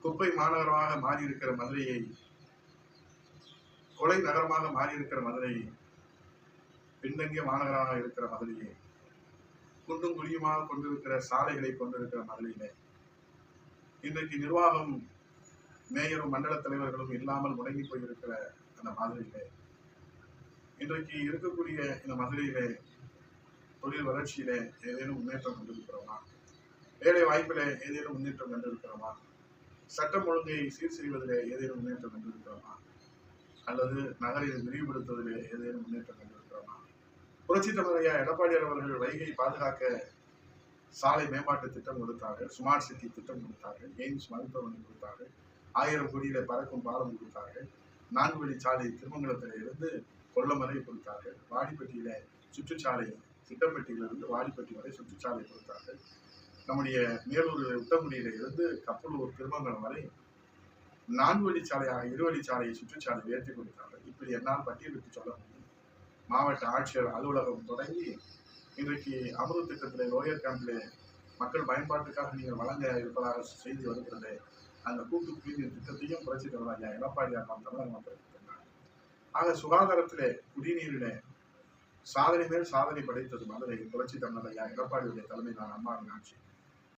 குப்பை மாநகரமாக மாறியிருக்கிற மதுரையை, கொலை நகரமாக மாறியிருக்கிற மதுரையை, பின்தங்கிய மாநகராக இருக்கிற மதுரையை, குண்டும் குழியுமாக கொண்டிருக்கிற சாலைகளை கொண்டிருக்கிற மதுரையிலே இன்றைக்கு நிர்வாகம், மேயரும் மண்டல தலைவர்களும் இல்லாமல் முடங்கி போயிருக்கிற அந்த மதுரையிலே, இன்றைக்கு இருக்கக்கூடிய இந்த மதுரையிலே தொழில் வளர்ச்சியிலே ஏதேனும் முன்னேற்றம் கொண்டிருக்கிறோமா? வேலை வாய்ப்பிலே ஏதேனும் முன்னேற்றம் கண்டிருக்கிறோமா? சட்டம் ஒழுங்கை சீர் செய்வதிலே ஏதேனும் முன்னேற்றம் கண்டிருக்கிறோமா? அல்லது நகரை விரிவுபடுத்துவதிலே ஏதேனும் முன்னேற்றம் கண்டிருக்கிறோமா? புரட்சி தலைவர் எடப்பாடியார் அவர்கள் வைகை பாதுகாக்க சாலை மேம்பாட்டு திட்டம் கொடுத்தார்கள், ஸ்மார்ட் சிட்டி திட்டம் கொடுத்தார்கள், எய்ம்ஸ் மருத்துவமனை கொடுத்தார்கள், 1000 கோடியில பறக்கும் பாலம் கொடுத்தார்கள், 4 வழிச்சாலை திருமங்கலத்தில இருந்து கொல்லம் வரை கொடுத்தார்கள், வாடிப்பட்டியில சுற்றுச்சாலை, திட்டப்பட்டியிலிருந்து வாடிப்பட்டி வரை சுற்றுச்சாலை கொடுத்தார்கள், நம்முடைய மேலூர் உத்தங்குடியில இருந்து கப்பலூர் திருமங்கலம் வரை 4 வழிச்சாலையாக 2 வழிச்சாலையை சுற்றுச்சாலை உயர்த்தி கொடுத்தார்கள். இப்படி என்னால் பட்டியலிட்டு சொல்ல முடியும். மாவட்ட ஆட்சியர் அலுவலகம் தொடங்கி இன்றைக்கு அமுத திட்டத்திலே லோயர் கேம்பிலே மக்கள் பயன்பாட்டுக்காக நீங்கள் வழங்க இருப்பதாக செய்தி வருகிறது. அந்த கூட்டு குடிநீர் திட்டத்தையும் புரட்சி தலைவர் எடப்பாடியார் நாம் தமிழக மக்களுக்கு சொன்னார். ஆக சுகாதாரத்திலே, குடிநீரிலே சாதனை மேல் சாதனை படைத்தது மதுரை புரட்சி தலைவர் எடப்பாடியுடைய தலைமையிலான அம்மாவின் ஆட்சி.